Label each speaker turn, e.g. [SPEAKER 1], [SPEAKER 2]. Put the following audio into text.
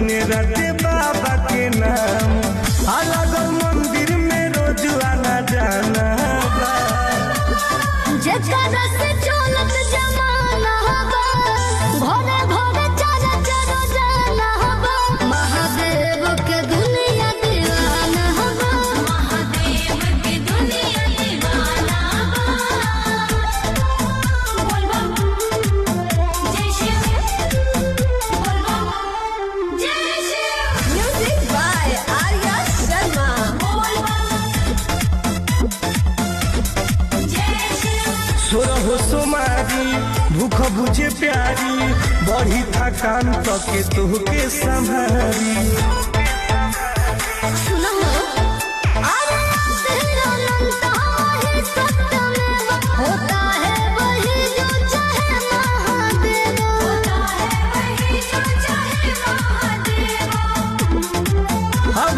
[SPEAKER 1] दिन राते बाबा के नाम, अलग मंदिर में रोज आना जाना बा।
[SPEAKER 2] जकरा से चलत जमाना बा, भोरे भोरे चरा चरा जाना बा। महादेव के दुनिया दीवाना बा, महादेव के दुनिया दीवाना बा। बोल बम जय शिव, बोल बम जय Shiv.
[SPEAKER 3] Music by Arya Sharma.
[SPEAKER 2] बोल बम जय शिव।
[SPEAKER 1] सोरहो सोमारी भूख बुझे प्यारी, बढ़ी थकान तके तोहके संभारी।
[SPEAKER 2] सुनो अरे तेरा अनंत ही सत्यमेव होता है वही जो चाहे महादेव, होता है वही जो चाहे महादेव।
[SPEAKER 1] अब